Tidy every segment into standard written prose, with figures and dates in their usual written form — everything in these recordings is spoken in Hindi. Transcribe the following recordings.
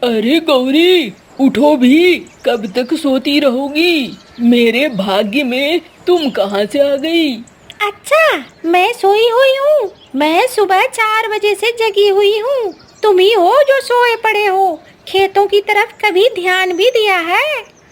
अरे गौरी, उठो भी। कब तक सोती रहोगी? मेरे भाग्य में तुम कहाँ से आ गई? अच्छा, मैं सोई हुई हूँ। मैं सुबह 4 बजे से जगी हुई हूँ। तुम ही हो जो सोए पड़े हो। खेतों की तरफ कभी ध्यान भी दिया है?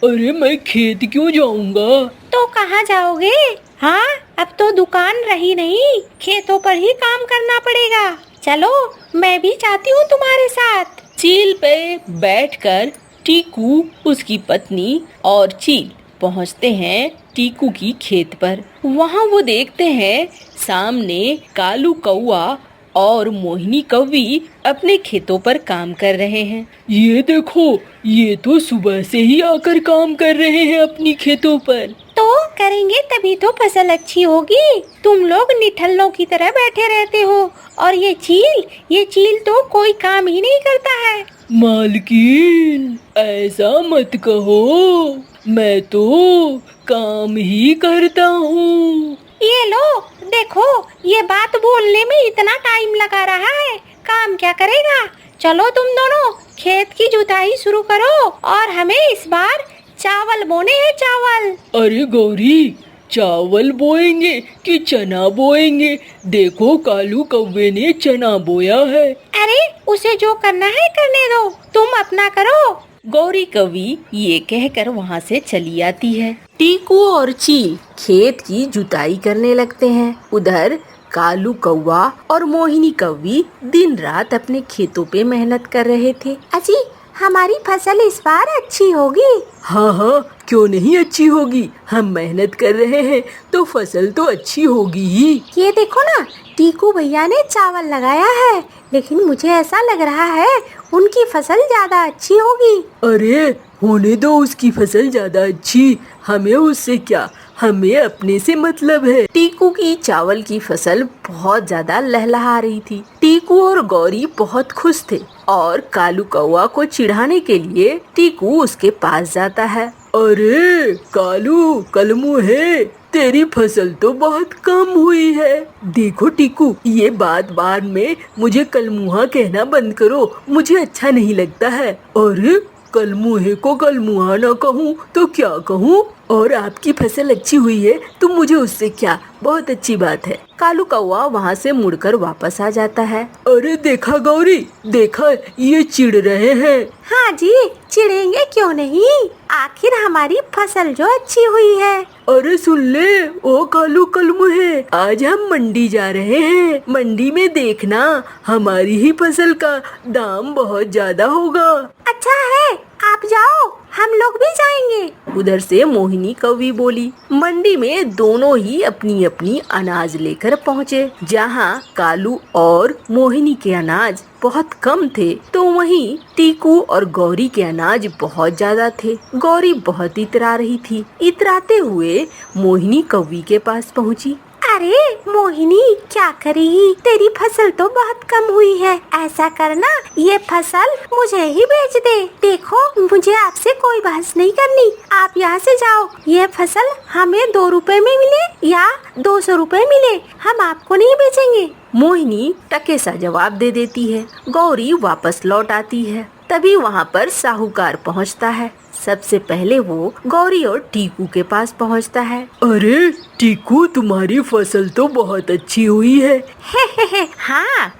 अरे मैं खेत क्यों जाऊंगा? तो कहाँ जाओगे? हाँ, अब तो दुकान रही नहीं, खेतों पर ही काम करना पड़ेगा। चलो, मैं भी जाती हूँ तुम्हारे साथ। चील पे बैठकर टीकू, उसकी पत्नी और चील पहुंचते हैं टीकू की खेत पर। वहां वो देखते हैं सामने कालू कौआ और मोहिनी कौवी अपने खेतों पर काम कर रहे हैं। ये देखो, ये तो सुबह से ही आकर काम कर रहे हैं अपनी खेतों पर। तो करेंगे तभी तो फसल अच्छी होगी। तुम लोग निठल्लों की तरह बैठे रहते हो, और ये चील तो कोई काम ही नहीं करता है। मालकिन, ऐसा मत कहो, मैं तो काम ही करता हूँ। ये लो, देखो, ये बात बोलने में इतना टाइम लगा रहा है, काम क्या करेगा। चलो तुम दोनों खेत की जुताई शुरू करो, और हमें इस बार चावल बोने हैं, चावल। अरे गौरी, चावल बोएंगे कि चना बोएंगे? देखो, कालू कौवे ने चना बोया है। अरे, उसे जो करना है करने दो, तुम अपना करो। गौरी कवि ये कहकर वहां से चली आती है। टीकू और चील खेत की जुताई करने लगते हैं। उधर कालू कौवा और मोहिनी कौवी दिन रात अपने खेतों पे मेहनत कर रहे थे। अजी, हमारी फसल इस बार अच्छी होगी। हाँ हाँ, क्यों नहीं अच्छी होगी? हम मेहनत कर रहे हैं तो फसल तो अच्छी होगी ही। ये देखो ना, टीकू भैया ने चावल लगाया है, लेकिन मुझे ऐसा लग रहा है उनकी फसल ज्यादा अच्छी होगी। अरे होने दो उसकी फसल ज्यादा अच्छी, हमें उससे क्या, हमें अपने से मतलब है। टीकू की चावल की फसल बहुत ज्यादा लहलहा रही थी। टीकू और गौरी बहुत खुश थे और कालू कौवा को चिढ़ाने के लिए टीकू उसके पास जाता है। अरे कालू कलमुहे, तेरी फसल तो बहुत कम हुई है। देखो टीकू, ये बात बाद में मुझे कलमुहा कहना बंद करो, मुझे अच्छा नहीं लगता है। अरे कलमुहे को कलमुहा ना कहूँ तो क्या कहूँ? और आपकी फसल अच्छी हुई है तो मुझे उससे क्या, बहुत अच्छी बात है। कालू कौवा वहाँ से मुड़कर वापस आ जाता है। अरे देखा गौरी, देखा, ये चिढ़ रहे हैं। हाँ जी, चिढ़ेंगे क्यों नहीं, आखिर हमारी फसल जो अच्छी हुई है। अरे सुन ले, ओ कालू कलमुहे, आज हम मंडी जा रहे हैं। मंडी में देखना, हमारी ही फसल का दाम बहुत ज्यादा होगा। अच्छा है, आप जाओ, हम लोग भी जाएंगे। उधर से मोहिनी कौवी बोली। मंडी में दोनों ही अपनी अपनी अनाज लेकर पहुँचे। जहाँ कालू और मोहिनी के अनाज बहुत कम थे, तो वहीं टीकू और गौरी के अनाज बहुत ज्यादा थे। गौरी बहुत इतरा रही थी। इतराते हुए मोहिनी कौवी के पास पहुँची। अरे मोहिनी, क्या करेगी, तेरी फसल तो बहुत कम हुई है। ऐसा करना, ये फसल मुझे ही बेच दे। देखो, मुझे आपसे कोई बहस नहीं करनी, आप यहाँ से जाओ। ये फसल हमें 2 रुपए में मिले या 200 रुपए मिले, हम आपको नहीं बेचेंगे। मोहिनी टके सा जवाब दे देती है। गौरी वापस लौट आती है। तभी वहाँ पर साहूकार पहुँचता है। सबसे पहले वो गौरी और टीकू के पास पहुँचता है। अरे टीकू, तुम्हारी फसल तो बहुत अच्छी हुई है। हाँ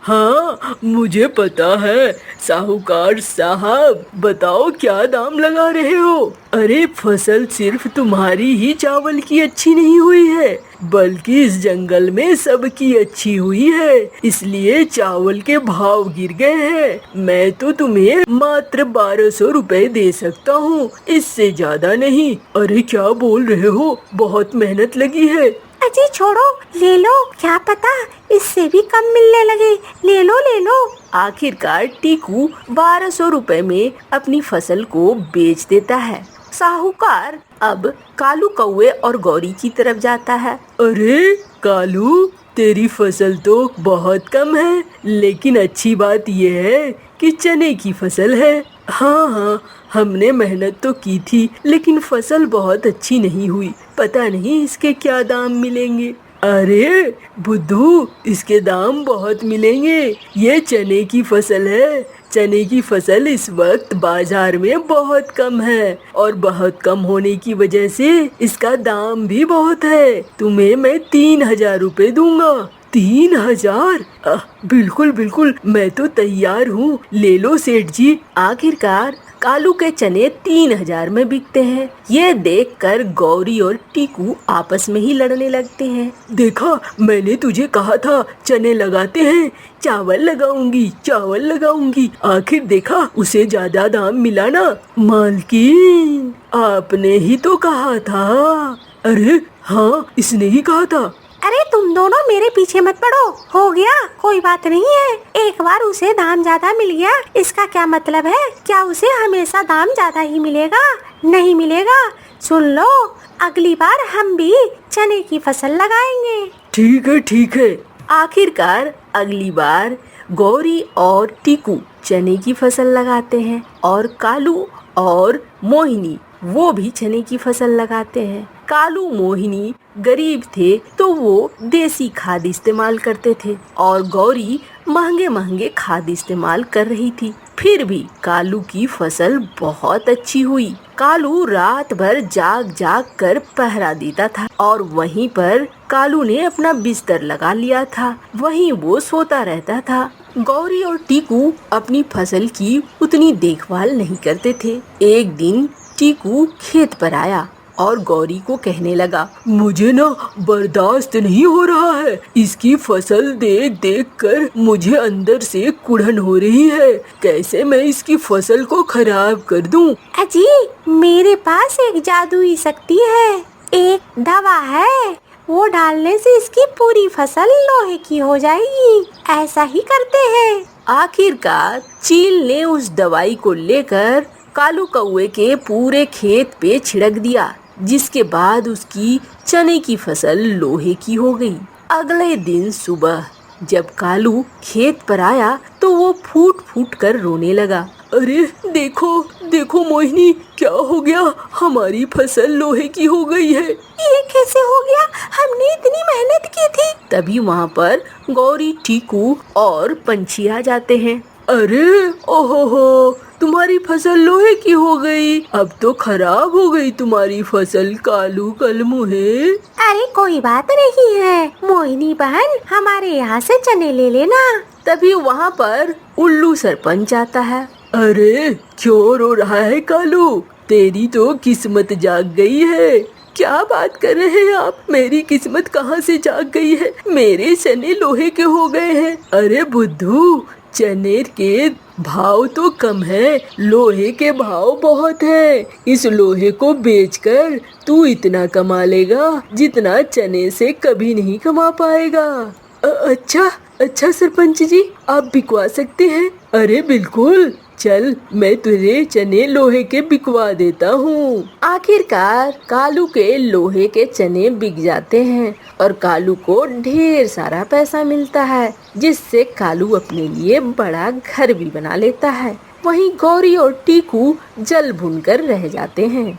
हाँ, मुझे पता है। साहूकार साहब, बताओ क्या दाम लगा रहे हो? अरे फसल सिर्फ तुम्हारी ही चावल की अच्छी नहीं हुई है, बल्कि इस जंगल में सबकी अच्छी हुई है, इसलिए चावल के भाव गिर गए हैं। मैं तो तुम्हें मात्र 1200 रुपए दे सकता हूँ, इससे ज्यादा नहीं। अरे क्या बोल रहे हो, बहुत मेहनत लगी है। अजी छोड़ो, ले लो, क्या पता इससे भी कम मिलने लगे। ले लो ले लो। आखिरकार टीकू 1200 रुपए में अपनी फसल को बेच देता है। साहूकार अब कालू कौवे और गौरी की तरफ जाता है। अरे कालू, तेरी फसल तो बहुत कम है, लेकिन अच्छी बात यह है कि चने की फसल है। हाँ हाँ, हमने मेहनत तो की थी, लेकिन फसल बहुत अच्छी नहीं हुई। पता नहीं इसके क्या दाम मिलेंगे। अरे बुद्धू, इसके दाम बहुत मिलेंगे। ये चने की फसल है, चने की फसल इस वक्त बाजार में बहुत कम है और बहुत कम होने की वजह से इसका दाम भी बहुत है। तुम्हें मैं 3,000 रुपए दूंगा। 3,000? बिल्कुल बिल्कुल, मैं तो तैयार हूँ, ले लो सेठ जी। आखिरकार कालू के चने 3,000 में बिकते हैं। ये देखकर गौरी और टीकू आपस में ही लड़ने लगते हैं। देखा, मैंने तुझे कहा था चने लगाते हैं, चावल लगाऊंगी चावल लगाऊंगी। आखिर देखा, उसे ज्यादा दाम मिला ना। मालकिन, आपने ही तो कहा था। अरे हाँ, इसने ही कहा था। अरे तुम दोनों मेरे पीछे मत पड़ो, हो गया, कोई बात नहीं है। एक बार उसे दाम ज्यादा मिल गया, इसका क्या मतलब है? क्या उसे हमेशा दाम ज्यादा ही मिलेगा? नहीं मिलेगा। सुन लो, अगली बार हम भी चने की फसल लगाएंगे। ठीक है ठीक है। आखिरकार अगली बार गौरी और टीकू चने की फसल लगाते हैं और कालू और मोहिनी वो भी चने की फसल लगाते हैं। कालू मोहिनी गरीब थे तो वो देसी खाद इस्तेमाल करते थे और गौरी महंगे महंगे खाद इस्तेमाल कर रही थी। फिर भी कालू की फसल बहुत अच्छी हुई। कालू रात भर जाग जाग कर पहरा देता था और वहीं पर कालू ने अपना बिस्तर लगा लिया था, वहीं वो सोता रहता था। गौरी और टीकू अपनी फसल की उतनी देखभाल नहीं करते थे। एक दिन टीकू खेत पर आया और गौरी को कहने लगा, मुझे ना बर्दाश्त नहीं हो रहा है। इसकी फसल देख देख कर मुझे अंदर से कुढ़न हो रही है। कैसे मैं इसकी फसल को खराब कर दूं? अजी, मेरे पास एक जादुई शक्ति है, एक दवा है, वो डालने से इसकी पूरी फसल लोहे की हो जाएगी। ऐसा ही करते हैं। आखिरकार चील ने उस दवाई को लेकर कालू कौवे के पूरे खेत पे छिड़क दिया, जिसके बाद उसकी चने की फसल लोहे की हो गई। अगले दिन सुबह जब कालू खेत पर आया तो वो फूट फूट कर रोने लगा। अरे देखो देखो मोहिनी, क्या हो गया? हमारी फसल लोहे की हो गई है। ये कैसे हो गया? हमने इतनी मेहनत की थी। तभी वहाँ पर गौरी, टीकू और पंछी आ जाते हैं। अरे ओहो, तुम्हारी फसल लोहे की हो गई। अब तो खराब हो गई तुम्हारी फसल कालू कलमुहे। अरे कोई बात नहीं है मोहिनी बहन, हमारे यहाँ से चने ले लेना। तभी वहाँ पर उल्लू सरपंच आता है। अरे क्यों रो रहा है कालू? तेरी तो किस्मत जाग गई है। क्या बात कर रहे हैं आप? मेरी किस्मत कहाँ से जाग गई है? मेरे चने लोहे के हो गए हैं। अरे बुद्धू, चने के भाव तो कम है, लोहे के भाव बहुत है। इस लोहे को बेचकर तू इतना कमा लेगा जितना चने से कभी नहीं कमा पाएगा। अच्छा सरपंच जी, आप बिकवा सकते हैं? अरे बिल्कुल, चल मैं तुझे चने लोहे के बिकवा देता हूँ। आखिरकार कालू के लोहे के चने बिक जाते हैं और कालू को ढेर सारा पैसा मिलता है, जिससे कालू अपने लिए बड़ा घर भी बना लेता है। वहीं गौरी और टीकू जल भुनकर रह जाते हैं।